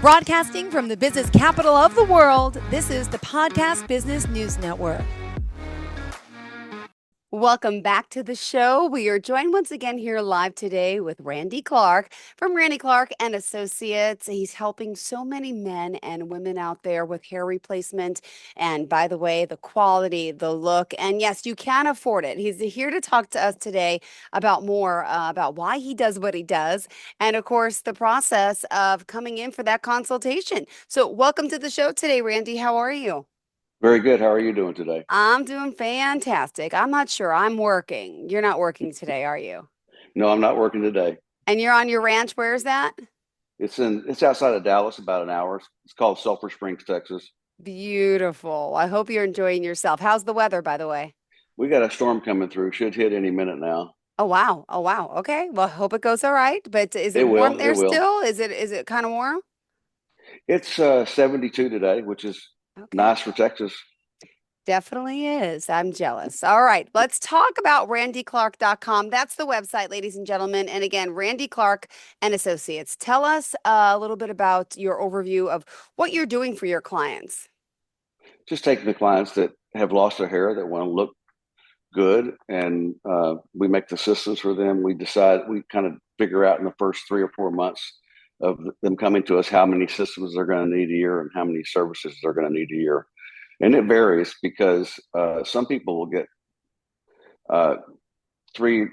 Broadcasting from the business capital of the world, this is the Podcast Business News Network. Welcome back to the show. We are joined once again here live today with Randy Clark from Randy Clark and Associates. He's helping so many men and women out there with hair replacement. And by the way, the quality, the look, and yes, you can afford it. He's here to talk to us today about more about why he does what he does. And of course, the process of coming in for that consultation. So welcome to the show today, Randy. How are you? Very good. How are you doing today? I'm doing fantastic. I'm not sure. I'm working. You're not working today, are you? No, I'm not working today. And you're on your ranch. Where's that? It's outside of Dallas, about an hour. It's called Sulphur Springs, Texas. Beautiful. I hope you're enjoying yourself. How's the weather, by the way? We got a storm coming through. Should hit any minute now. Oh wow. Oh wow. Okay. Well, hope it goes all right. But is It it warm will. there It will. still? Is it kind of warm? It's 72 today, which is Okay. nice for Texas. Definitely is. I'm jealous. All right, let's talk about randyclark.com. That's the website, ladies and gentlemen. And again, Randy Clark and Associates. Tell us a little bit about your overview of what you're doing for your clients. Just taking the clients that have lost their hair that want to look good, and we make the systems for them. We kind of figure out in the first 3 or 4 months of them coming to us how many systems they're going to need a year and how many services they're going to need a year. And it varies because some people will get uh, three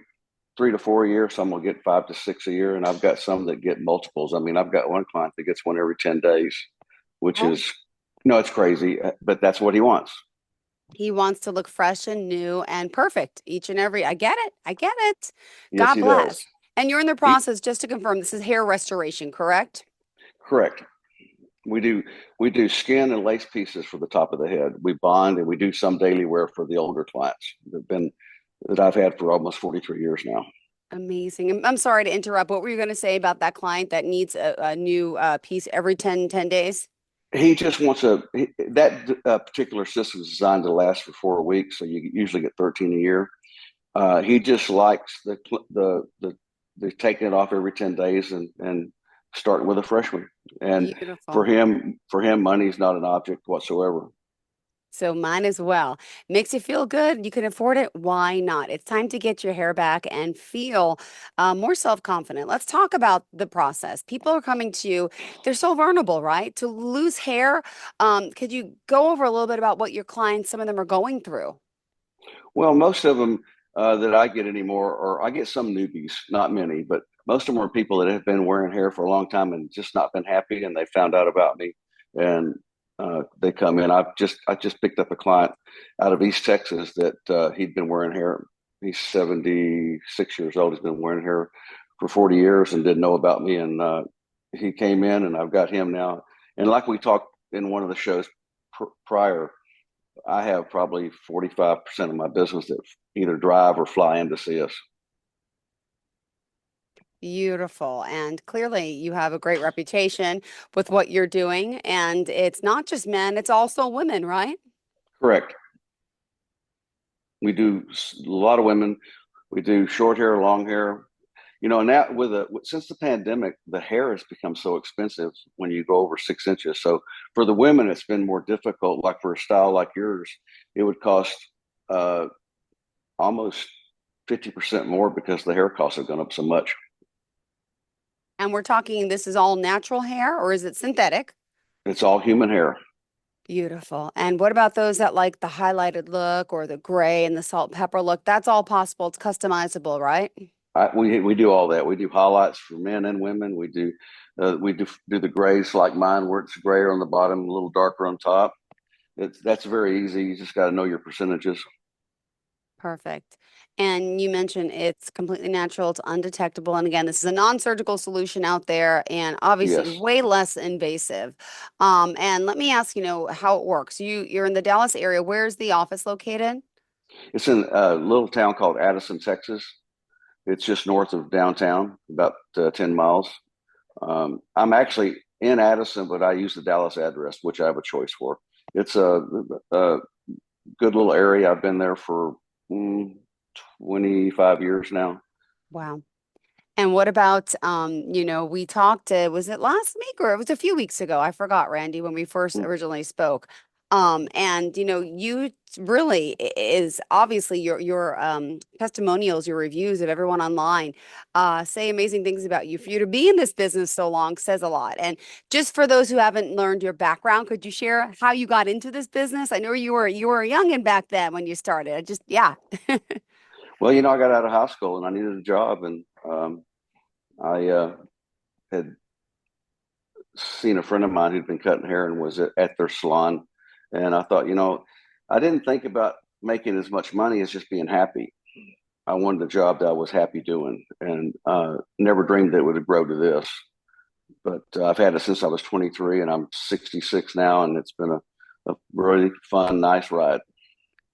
to four a year. Some will get 5 to 6 a year, and I've got some that get multiples. I mean, I've got one client that gets one every 10 days, which Oh, is it's crazy, but that's what he wants. he wants to look fresh and new and perfect each and every. I get it. I get it. Yes, God he does. bless. And you're in the He process, just to confirm, this is hair restoration, correct? correct. We do skin and lace pieces for the top of the head. We bond and we do some daily wear for the older clients that I've had for almost 43 years now. Amazing. I'm sorry to interrupt. What were you going to say about that client that needs a new piece every 10 days? He just wants that particular system is designed to last for 4 weeks, so you usually get 13 a year. He just likes the taking it off every 10 days and starting with a fresh one. And Beautiful. for him, money is not an object whatsoever. So mine as well. Makes you feel good. You can afford it. Why not? It's time to get your hair back and feel more self-confident. Let's talk about the process. People are coming to you. They're so vulnerable, right? To lose hair. Could you go over a little bit about what your clients, some of them are going through? Well, most of them that I get anymore, or I get some newbies, not many, but most of them are people that have been wearing hair for a long time and just not been happy, and they found out about me, and they come in. I just picked up a client out of East Texas that he'd been wearing hair. He's 76 years old. He's been wearing hair for 40 years and didn't know about me, and he came in, and I've got him now. And like we talked in one of the shows prior, I have probably 45% of my business that either drive or fly in to see us. Beautiful. And clearly, you have a great reputation with what you're doing. And it's not just men, it's also women, right? Correct. We do a lot of women. We do short hair, long hair. And that since the pandemic, the hair has become so expensive when you go over 6 inches. So for the women, it's been more difficult. Like for a style like yours, it would cost uh, almost 50% more because the hair costs have gone up so much. And we're talking, this is all natural hair or is it synthetic? It's all human hair. Beautiful. And what about those that like the highlighted look or the gray and the salt and pepper look? That's all possible. It's customizable, right? We do all that. We do highlights for men and women. We do the grays like mine, where it's grayer on the bottom, a little darker on top. That's very easy. You just got to know your percentages. Perfect. And you mentioned it's completely natural, it's undetectable. And again, this is a non-surgical solution out there and obviously Yes, way less invasive. And let me ask, how it works. You're in the Dallas area. Where's the office located? it's in a little town called Addison, Texas. It's just north of downtown, about 10 miles. I'm actually in Addison, but I use the Dallas address, which I have a choice for. It's a good little area. I've been there for 25 years now. Wow. And what about, we talked, was it last week or it was a few weeks ago? I forgot, Randy, when we first Mm. originally spoke. And you really is obviously your testimonials, your reviews of everyone online say amazing things about you. For you to be in this business so long says a lot. And just for those who haven't learned your background, could you share how you got into this business? I know you were a youngin' back then when you started. Yeah. Well, I got out of high school and I needed a job, and I had seen a friend of mine who'd been cutting hair and was at their salon, and I thought, I didn't think about making as much money as just being happy. I wanted a job that I was happy doing, and never dreamed that it would grow to this. But I've had it since I was 23, and I'm 66 now, and it's been a really fun, nice ride.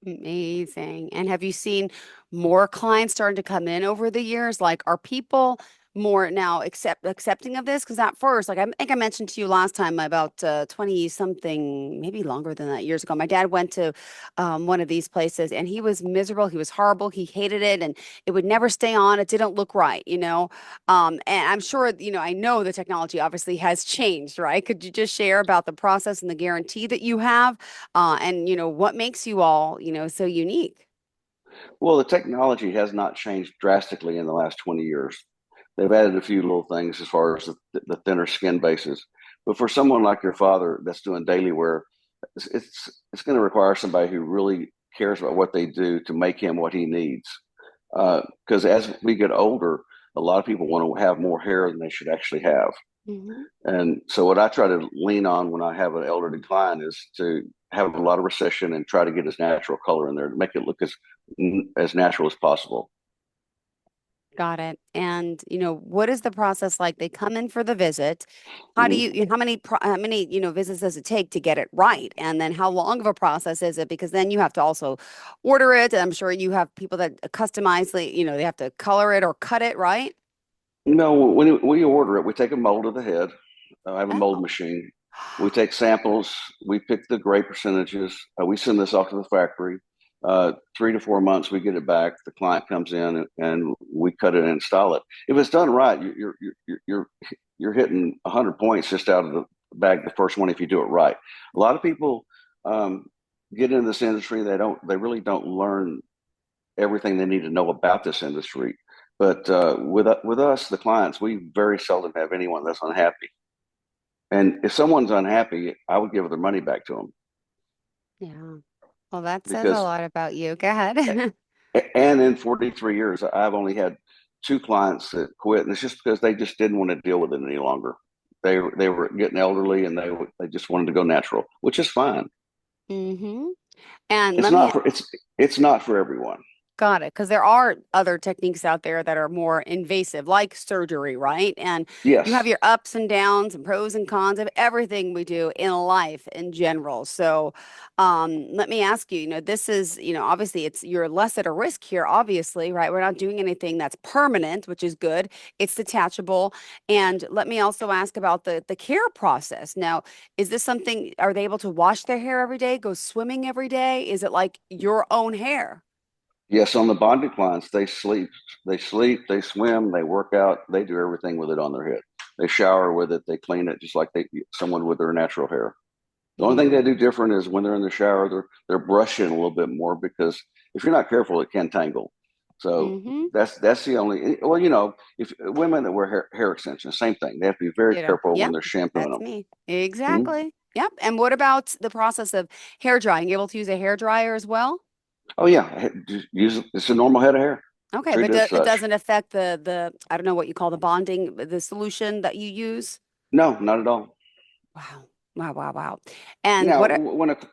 Amazing. And have you seen more clients starting to come in over the years? Like, are people more now accepting of this? Because at first, like I think I mentioned to you last time about 20 something, maybe longer than that, years ago, my dad went to one of these places and he was miserable. He was horrible. He hated it and it would never stay on. It didn't look right. And I'm sure, I know the technology obviously has changed, right? Could you just share about the process and the guarantee that you have? And what makes you all, so unique? Well, the technology has not changed drastically in the last 20 years. They've added a few little things as far as the thinner skin bases. But for someone like your father that's doing daily wear, it's going to require somebody who really cares about what they do to make him what he needs. Because as we get older, a lot of people want to have more hair than they should actually have. Hmm. And so what I try to lean on when I have an elderly client is to have a lot of recession and try to get his natural color in there to make it look as natural as possible. Got it. And, what is the process like? They come in for the visit. How do Mhm. you, how many, visits does it take to get it right? And then how long of a process is it? Because then you have to also order it. And I'm sure you have people that customize, they have to color it or cut it, right? No, when we order it, we take a mold of the head. I have a mold Oh. machine. We take samples. We pick the gray percentages. We send this off to the factory. 3 to 4 months, we get it back. The client comes in and we cut it and install it. If it's done right, you're hitting 100 points just out of the bag the first one if you do it right. A lot of people um, get into this industry. They really don't learn everything they need to know about this industry. But with us, the clients, we very seldom have anyone that's unhappy. And if someone's unhappy, I would give their money back to them Yeah. Well, that says a because, lot about you. Go ahead. and in 43 years, I've only had two clients that quit, and it's just because they just didn't want to deal with it any longer. They were getting elderly, and they just wanted to go natural, which is fine. Hmm. And It's let me not for it's not for everyone. Got it. Because there are other techniques out there that are more invasive, like surgery, right? And you have Yes. your ups and downs and pros and cons of everything we do in life in general. So, let me ask you, this is, obviously you're less at a risk here, obviously, right? We're not doing anything that's permanent, which is good. It's detachable. And let me also ask about the care process. Now, is this something, are they able to wash their hair every day, go swimming every day? Is it like your own hair? Yes, on the bonded clients, they sleep, they swim, they work out, they do everything with it on their head. They shower with it, they clean it just like someone with their natural hair. The only thing they do different is when they're in the shower, they're brushing a little bit more because if you're not careful, it can tangle. So Mm-hmm. that's the only. Well, if women that wear hair extensions, same thing. They have to be very Ditto. careful when Yep, they're shampooing that's them. me. Hmm. Exactly. Yep. And what about the process of hair drying? You able to use a hair dryer as well? Oh yeah, just use it's a normal head of hair. Okay, Treat but it as it such. doesn't affect the I don't know what you call the bonding, the solution that you use. No, not at all. Wow. Wow, wow, wow. And Now, what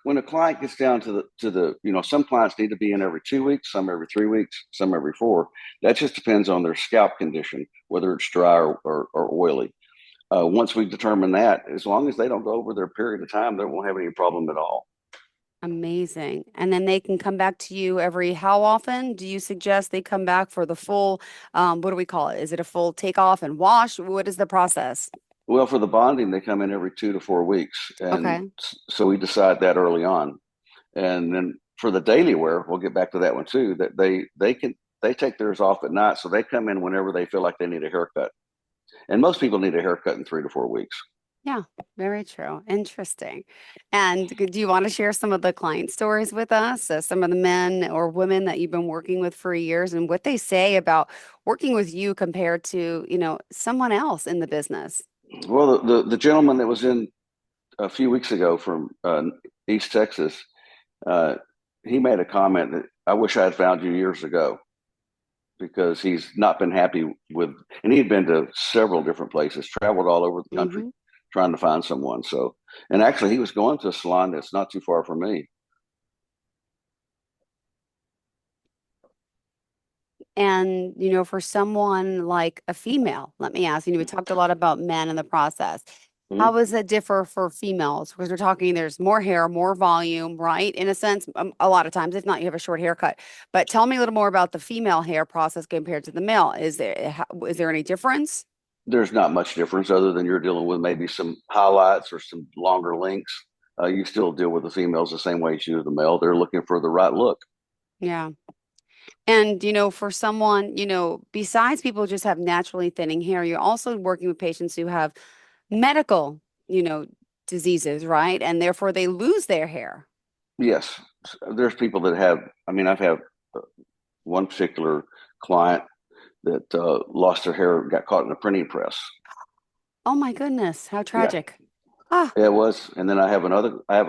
when a client gets down to the some clients need to be in every 2 weeks, some every 3 weeks, some every four. That just depends on their scalp condition, whether it's dry or oily. Once we determine that, as long as they don't go over their period of time, they won't have any problem at all. amazing. And then they can come back to you every how often? Do you suggest they come back for the full what do we call it? Is it a full take off and wash? What is the process? Well, for the bonding, they come in every 2 to 4 weeks, and Okay. so we decide that early on. And then for the daily wear, we'll get back to that one too. That they take theirs off at night, so they come in whenever they feel like they need a haircut. And most people need a haircut in 3 to 4 weeks. Yeah, very true. Interesting. And do you want to share some of the client stories with us? Some of the men or women that you've been working with for years and what they say about working with you compared to, someone else in the business? Well, the gentleman that was in a few weeks ago from East Texas, uh, he made a comment that I wish I had found you years ago, because he's not been happy with, and he had been to several different places, traveled all over the country Hmm. trying to find someone. So, and actually, he was going to a salon that's not too far from me. And, for someone like a female, let me ask, we talked a lot about men in the process. How Mhm. does it differ for females? Because we're talking there's more hair, more volume, right? In a sense, a lot of times, if not, you have a short haircut. But tell me a little more about the female hair process compared to the male. Is there any difference? There's not much difference other than you're dealing with maybe some highlights or some longer links. You still deal with the females the same way as you do the male. They're looking for the right look. Yeah. And, for someone, besides people who just have naturally thinning hair, you're also working with patients who have medical, diseases, right? And therefore they lose their hair. Yes, there's people that have. I mean, I've had one particular client that lost their hair, got caught in a printing press. Oh my goodness, how Yeah, tragic. Ah, it was. And then I have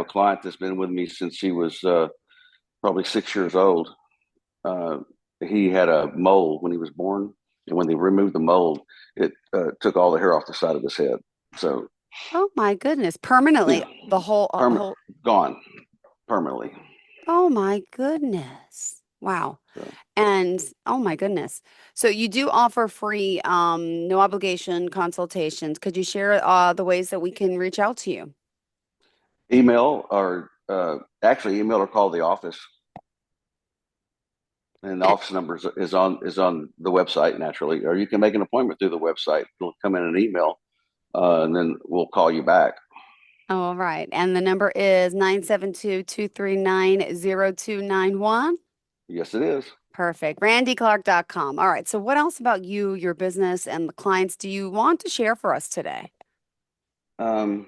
a client that's been with me since she was probably 6 years old. Uh, he had a mole when he was born, and when they removed the mold, it took all the hair off the side of his head. So, oh my goodness, permanently, yeah, the whole, permanent, gone permanently. oh my goodness. Wow. So, And oh my goodness. So you do offer free, no obligation consultations. Could you share the ways that we can reach out to you? email or actually email or call the office, and the Eh, office number is on the website naturally, or you can make an appointment through the website. It'll come in an email, and then we'll call you back. All right. And the number is 972-239-0291. Yes, it is. Perfect. RandyClark.com. All right. So what else about you, your business, and the clients do you want to share for us today? Um,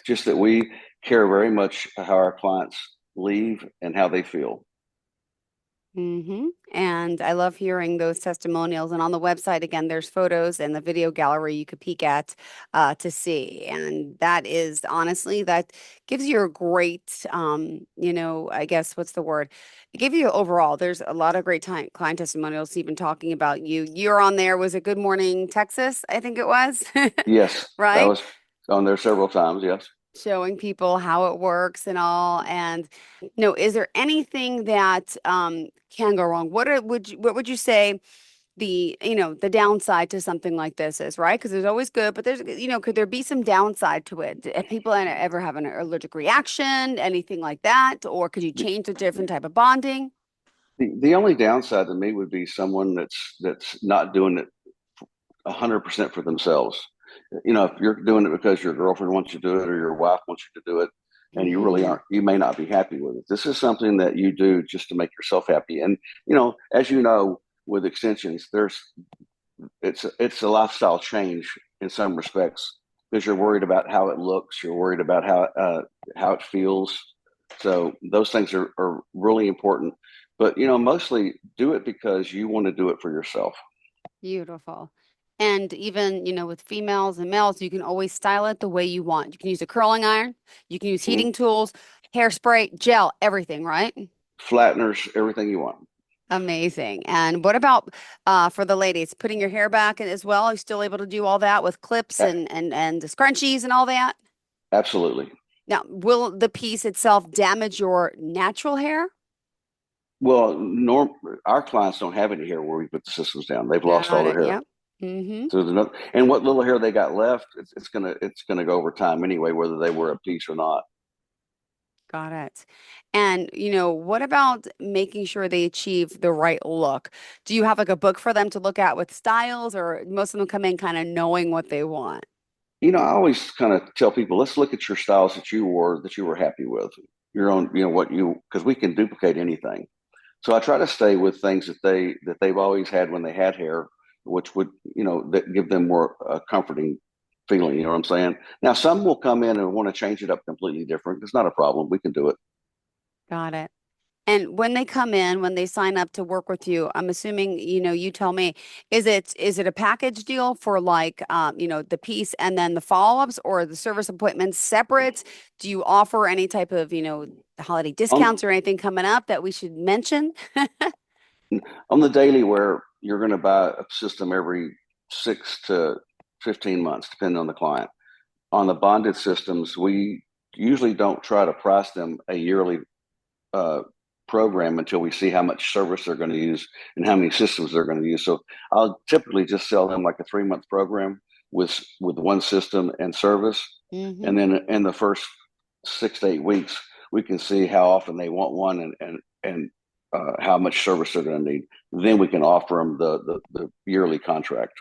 just that we care very much how our clients leave and how they feel. And I love hearing those testimonials. And on the website, again, there's photos and the video gallery you could peek at to see. And that is honestly, that gives you a great, I guess, what's the word? It gives you overall, there's a lot of great client testimonials even talking about you. You're on there. Was it Good Morning Texas? I think it was, Yes, I right? was on there several times. Yes. Showing people how it works and all. And is there anything that can go wrong? What would you say the downside to something like this is, right? Because there's always good, but could there be some downside to it? If people ever have an allergic reaction, anything like that, or could you change a different type of bonding? The only downside to me would be someone that's not doing it 100% for themselves. If you're doing it because your girlfriend wants you to do it or your wife wants you to do it, and you really Hmm. aren't, you may not be happy with it. This is something that you do just to make yourself happy. And as you know, with extensions, it's a lifestyle change in some respects, because you're worried about how it looks, you're worried about how it feels. So those things are really important. But mostly do it because you want to do it for yourself. Beautiful. And even, with females and males, you can always style it the way you want. You can use a curling iron, you can use Mhm. heating tools, hairspray, gel, everything, right? Flatteners, everything you want. Amazing. And what about for the ladies, putting your hair back in as well? Are you still able to do all that with clips A- and the scrunchies and all that? Absolutely. Now, will the piece itself damage your natural hair? Well, our clients don't have any hair where we put the systems down. They've lost all Got their it. hair. Yep. Mm-hmm. So and what little hair they got left, it's gonna go over time anyway, whether they wear a piece or not. Got it. And, what about making sure they achieve the right look? Do you have like a book for them to look at with styles, or most of them come in kind of knowing what they want? I always kind of tell people, let's look at your styles that you wore that you were happy with. Your own, because we can duplicate anything. So I try to stay with things that they've always had when they had hair, which would, that give them more comforting feeling. You know what I'm saying? Now, some will come in and want to change it up completely different. It's not a problem. We can do it. Got it. And when they come in, when they sign up to work with you, I'm assuming, you tell me, is it a package deal for like the piece and then the follow-ups or the service appointments separate? Do you offer any type of, holiday On discounts or anything coming up that we should mention? on the daily where you're going to buy a system every 6 to 15 months, depending on the client. On the bonded systems, we usually don't try to price them a yearly uh, program until we see how much service they're going to use and how many systems they're going to use. So I'll typically just sell them like a 3 month program with one system and service, Mm-hmm. and then in the first 6 to 8 weeks, we can see how often they want one and how much service they're going to need. Then we can offer them the yearly contract.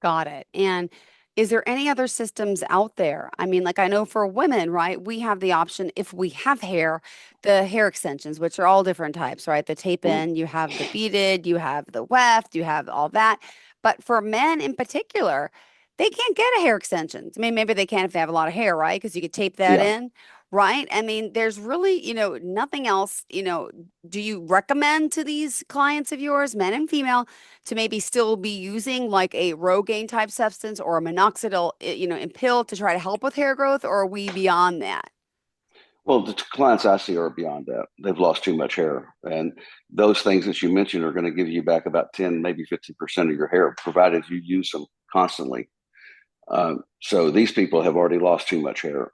Got it. And is there any other systems out there? I mean, like I know for women, right? We have the option if we have hair, the hair extensions, which are all different types, right? The tape Mm. in, you have the beaded, you have the weft, you have all that. But for men in particular, they can't get a hair extension. I mean, maybe they can if they have a lot of hair, right? Because you could tape that Yeah. in, right? I mean, there's really, nothing else, do you recommend to these clients of yours, men and female, to maybe still be using like a Rogaine type substance or a minoxidil, in pill to try to help with hair growth, or are we beyond that? Well, the clients I see are beyond that. They've lost too much hair. And those things that you mentioned are going to give you back about 10, maybe 50% of your hair, provided you use them constantly. So these people have already lost too much hair.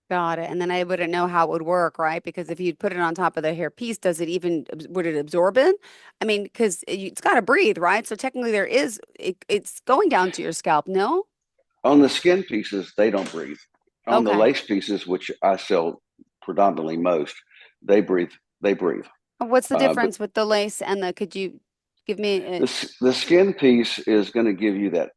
Got it. And then I wouldn't know how it would work, right? Because if you'd put it on top of the hair piece, does it even, would it absorb it? I mean, because it's got to breathe, right? So technically it's going down to your scalp, no? On the skin pieces, they don't breathe. On the Okay. lace pieces, which I sell predominantly most, they breathe. They breathe. What's the But difference with the lace and could you give me the skin piece is going to give you that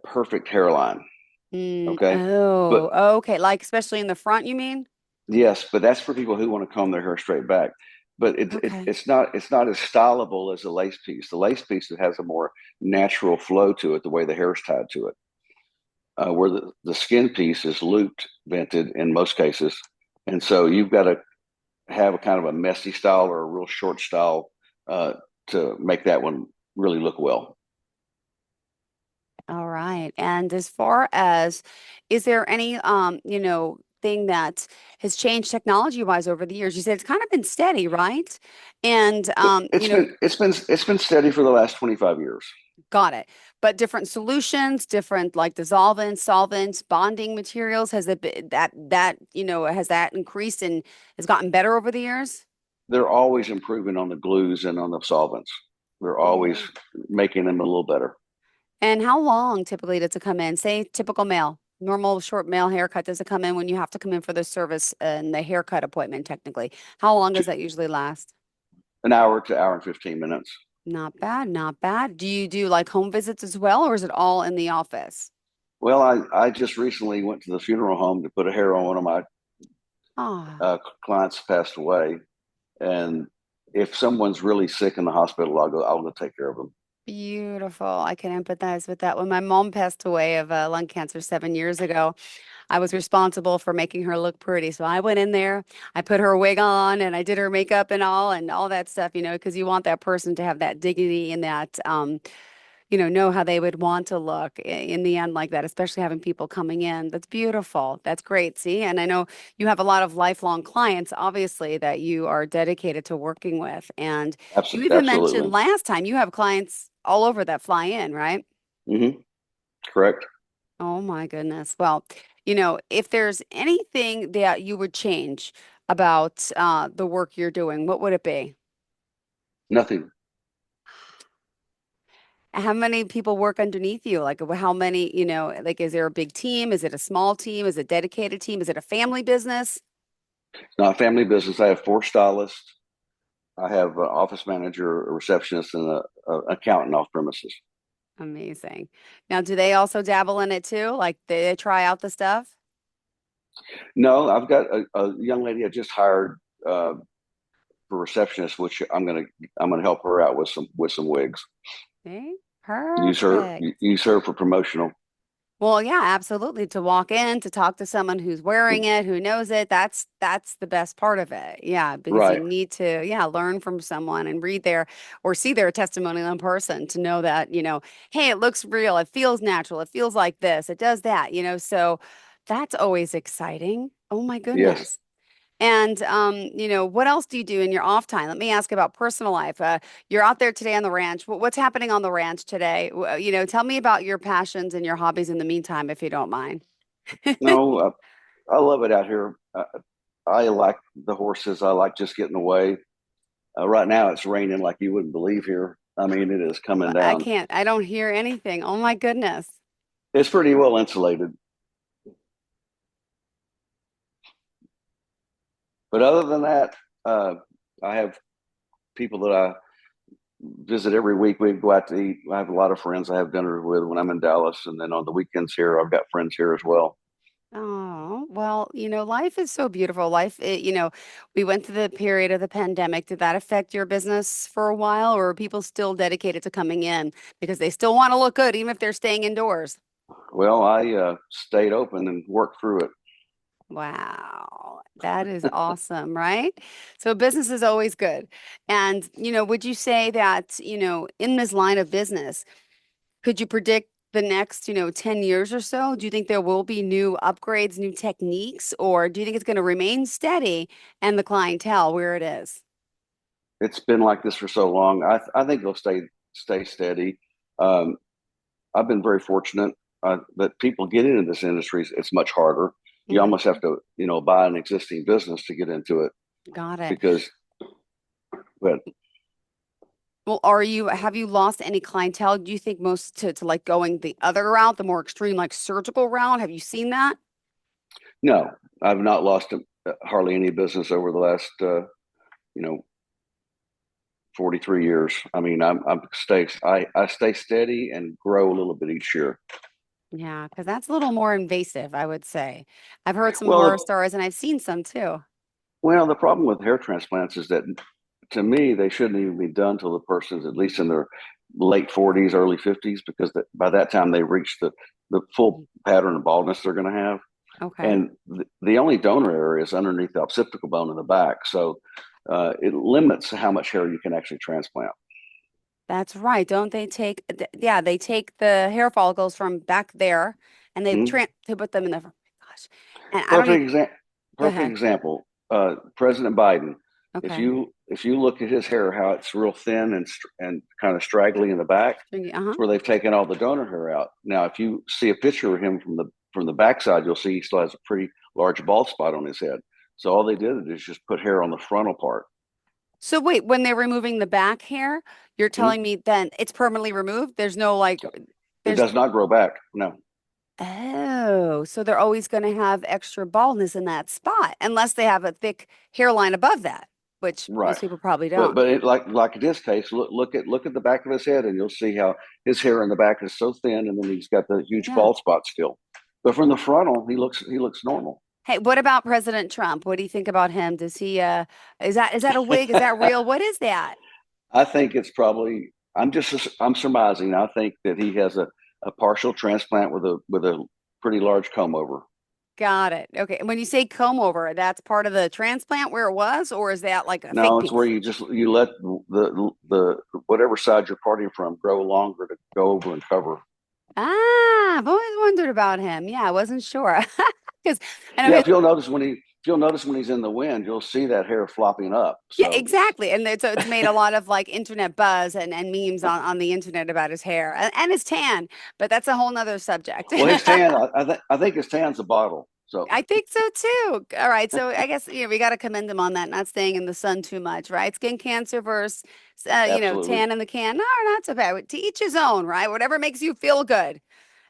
perfect hairline. Okay. But oh, okay. Like especially in the front, you mean? yes, but that's for people who want to comb their hair straight back. But Okay. it's not as stylable as a lace piece. The lace piece, it has a more natural flow to it, the way the hair is tied to it. Where the skin piece is looped, vented in most cases, and so you've got to have a kind of a messy style or a real short style uh, to make that one really look well. All right. And as far as, is there any, thing that has changed technology wise over the years? You said it's kind of been steady, right? And, It's been steady for the last 25 years. got it. But different solutions, different like dissolvents, solvents, bonding materials, has it been has that increased and has gotten better over the years? They're always improving on the glues and on the solvents. They're always Mhm. making them a little better. And how long typically does it come in? Say typical male, normal short male haircut. Does it come in when you have to come in for the service and the haircut appointment technically? How long does that usually last? An hour to hour and 15 minutes. Not bad, not bad. Do you do like home visits as well, or is it all in the office? Well, I just recently went to the funeral home to put a hair on one of my Ah, clients passed away. And if someone's really sick in the hospital, I'll go take care of them. beautiful. I can empathize with that. When my mom passed away of lung cancer 7 years ago, I was responsible for making her look pretty. So I went in there, I put her wig on, and I did her makeup and all that stuff, because you want that person to have that dignity and that, know how they would want to look in the end like that, especially having people coming in. That's beautiful. That's great. See, and I know you have a lot of lifelong clients, obviously, that you are dedicated to working with. And you even mentioned Absolutely. last time you have clients all over that fly in, right? Hmm. Correct. Oh my goodness. Well, if there's anything that you would change about the work you're doing, what would it be? Nothing. How many people work underneath you? Like, how many, like, is there a big team? Is it a small team? Is it a dedicated team? Is it a family business? It's not a family business. I have 4 stylists. I have an office manager, a receptionist, and a accountant off premises. Amazing. Now, do they also dabble in it too? Like, they try out the stuff? No, I've got a young lady I just hired. for receptionist, which I'm gonna help her out with some wigs. Okay, Use her perfect. use her for promotional. Well, yeah, absolutely. To walk in, to talk to someone who's wearing it, who knows it, that's the best part of it. Yeah, because you Right. need to, yeah, learn from someone and read their or see their testimonial in person to know that, hey, it looks real, it feels natural, it feels like this, it does that. So that's always exciting. Oh my Yes. goodness. And what else do you do in your off time? Let me ask about personal life. You're out there today on the ranch. What's happening on the ranch today? Tell me about your passions and your hobbies in the meantime, if you don't mind. No, I love it out here. I like the horses. I like just getting away. Right now, it's raining like you wouldn't believe here. I mean, it is coming I down. can't, I don't hear anything. Oh my goodness. It's pretty well insulated. But other than that, uh, I have people that I visit every week. We go out to eat. I have a lot of friends I have dinner with when I'm in Dallas, and then on the weekends here, I've got friends here as well. Oh, well, life is so beautiful. We went through the period of the pandemic. Did that affect your business for a while, or are people still dedicated to coming in because they still want to look good, even if they're staying indoors? Well, I stayed open and worked through it. Wow, that is awesome, right? So business is always good. And, would you say that, in this line of business, could you predict the next, 10 years or so? Do you think there will be new upgrades, new techniques, or do you think it's going to remain steady and the clientele where it is? It's been like this for so long. I think it'll stay steady. Um, I've been very fortunate that people get into this industry. It's much harder. You almost Mhm. have to, buy an existing business to get into it Got it. because, but Well, have you lost any clientele? Do you think most to like going the other route, the more extreme, like surgical route? Have you seen that? no, I've not lost hardly any business over the last, you know, 43 years. I mean, I stay steady and grow a little bit each year. Yeah, because that's a little more invasive, I would say. I've heard some horror Well, stories and I've seen some too. the problem with hair transplants is that to me, they shouldn't even be done till the person's at least in their late 40s, early 50s, because by that time they reach the full Mhm. pattern of baldness they're going to have. Okay. And the only donor area is underneath the occipital bone in the back. So it limits how much hair you can actually transplant. That's right. Don't they take, yeah, they take the hair follicles from back there and Mhm. they put them in the, oh my gosh. And I don't Perfect even, example. go Perfect ahead. example. President Biden. If Okay. you look at his hair, how it's real thin and kind of straggly in the back, Uh-huh. it's where they've taken all the donor hair out. Now, if you see a picture of him from the backside, you'll see he still has a pretty large bald spot on his head. So all they did is just put hair on the frontal part. So wait, when they're removing the back hair, you're Mhm. telling me then it's permanently removed? There's no like, It there's does not grow back. No, Oh, so they're always going to have extra baldness in that spot unless they have a thick hairline above that, which right. most people probably But don't. like in this case, look at the back of his head, and you'll see how his hair in the back is so thin, and then he's got the huge Yeah. bald spot still. But from the frontal, he looks normal. Hey, what about President Trump? What do you think about him? Does he is that a wig? Is that real? What is that? I think it's probably. I'm surmising. I think that he has a partial transplant with a pretty large comb over. Got it. Okay. And when you say comb over, that's part of the transplant where it was, or is that like a fake No, it's where piece? you let the whatever side you're parting from grow longer to go over and cover. Ah, I've always wondered about him. Yeah, I wasn't sure. Because I know Yeah, his if you'll notice when he's in the wind, you'll see that hair flopping up. Yeah, So exactly. And so it's made a lot of like internet buzz and memes on the internet about his hair and his tan, but that's a whole nother subject. well, his tan, I think his tan's a bottle. So I think so too. All right. So I guess, we got to commend him on that, not staying in the sun too much, right? Skin cancer versus, absolutely, tan in the can. No, not so bad. To each his own, right? Whatever makes you feel good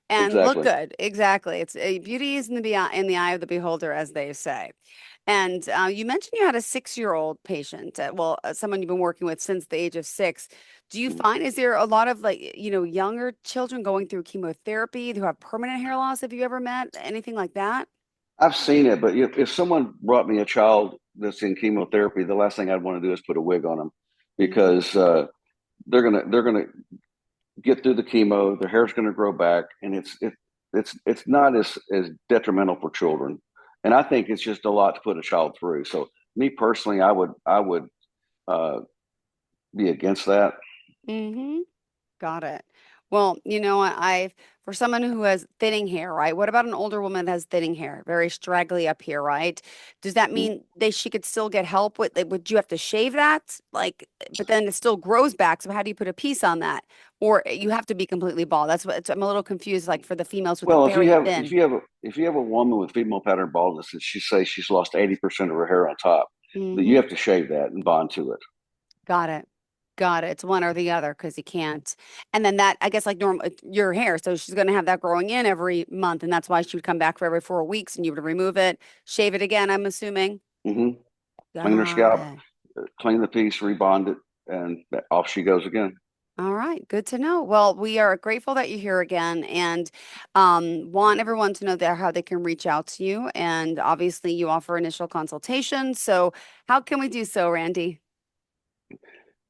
and look exactly. good. Exactly. It's beauty is in the eye of the beholder, as they say. And you mentioned you had a 6-year-old patient. Someone you've been working with since the age of 6. Do you find, is there a lot of like, younger children going through chemotherapy who have permanent hair loss? Have you ever met anything like that? I've seen it, but if someone brought me a child that's in chemotherapy, the last thing I'd want to do is put a wig on them, because they're gonna get through the chemo, their hair's gonna grow back, and it's not as detrimental for children. And I think it's just a lot to put a child through. So me personally, I would be against that. Mm-hmm. Got it. Well, for someone who has thinning hair, right? What about an older woman that has thinning hair, very straggly up here, right? Does that mean she could still get help with it? Would you have to shave that? But then it still grows back. So how do you put a piece on that? Or you have to be completely bald? I'm a little confused, like for the females with Well, the very thin. if you have a woman with female pattern baldness and she says she's lost 80% of her hair on top, Mhm. you have to shave that and bond to it. Got it. Got it. It's one or the other because you can't. And then that, I guess, like normal, your hair. So she's going to have that growing in every month. And that's why she would come back for every 4 weeks and you would remove it, shave it again, I'm assuming. Clean her Got scalp, it. clean the piece, rebond it, and off she goes again. All right. Good to know. Well, we are grateful that you're here again and want everyone to know how they can reach out to you. And obviously, you offer initial consultation. So how can we do so, Randy?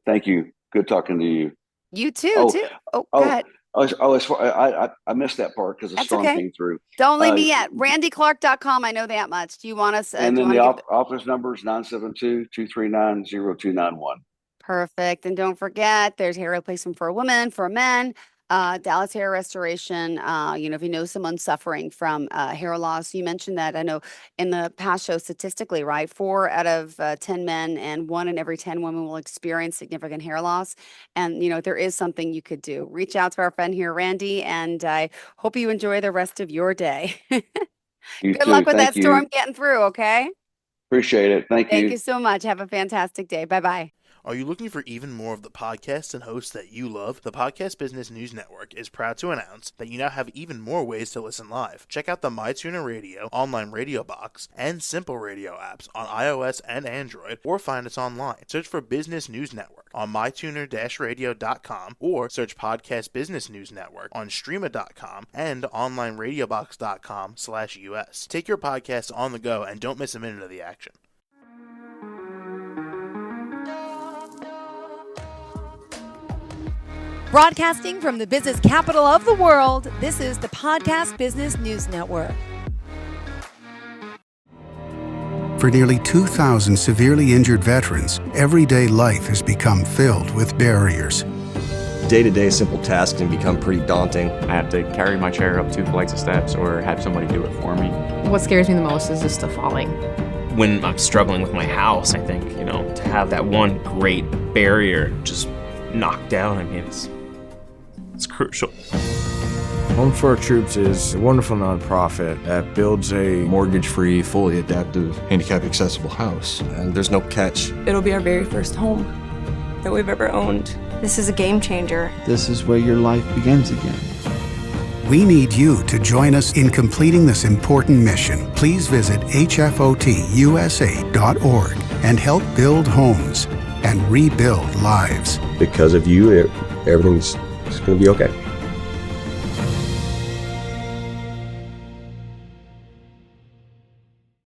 Thank you. Good talking to you. You too, Oh, too. Go oh, ahead. I missed that part because the That's storm okay. came through. Don't leave me yet. RandyClark.com. I know that much. Do you want us? And do you then the wanna give office number is 972-239-0291. Perfect. And don't forget, there's hair replacement for a woman, for men. Dallas Hair Restoration. If you know someone suffering from hair loss, you mentioned that. I know in the past show, statistically, right, 4 out of 10 men and 1 in every 10 women will experience significant hair loss. And there is something you could do. Reach out to our friend here, Randy, and I hope you enjoy the rest of your day. Good luck with that storm getting through. Okay. Appreciate it. Thank you. Thank you so much. Have a fantastic day. Bye bye. Are you looking for even more of the podcasts and hosts that you love? The Podcast Business News Network is proud to announce that you now have even more ways to listen live. Check out the MyTuner Radio, online radio box, and Simple Radio apps on iOS and Android, or find us online. Search for Business News Network on mytuner-radio.com, or search Podcast Business News Network on streama.com and onlineradiobox.com/US. Take your podcast on the go and don't miss a minute of the action. Broadcasting from the business capital of the world, this is the Podcast Business News Network. For nearly 2,000 severely injured veterans, everyday life has become filled with barriers. Day-to-day simple tasks can become pretty daunting. I have to carry my chair up 2 flights of steps or have somebody do it for me. What scares me the most is just the falling. When I'm struggling with my house, I think, to have that one great barrier just knocked down, it's crucial. Home for Our Troops is a wonderful nonprofit that builds a mortgage-free, fully adaptive, handicap-accessible house. And there's no catch. It'll be our very first home that we've ever owned. This is a game changer. This is where your life begins again. We need you to join us in completing this important mission. Please visit hfotusa.org and help build homes and rebuild lives. Because of you, everything's going to be okay.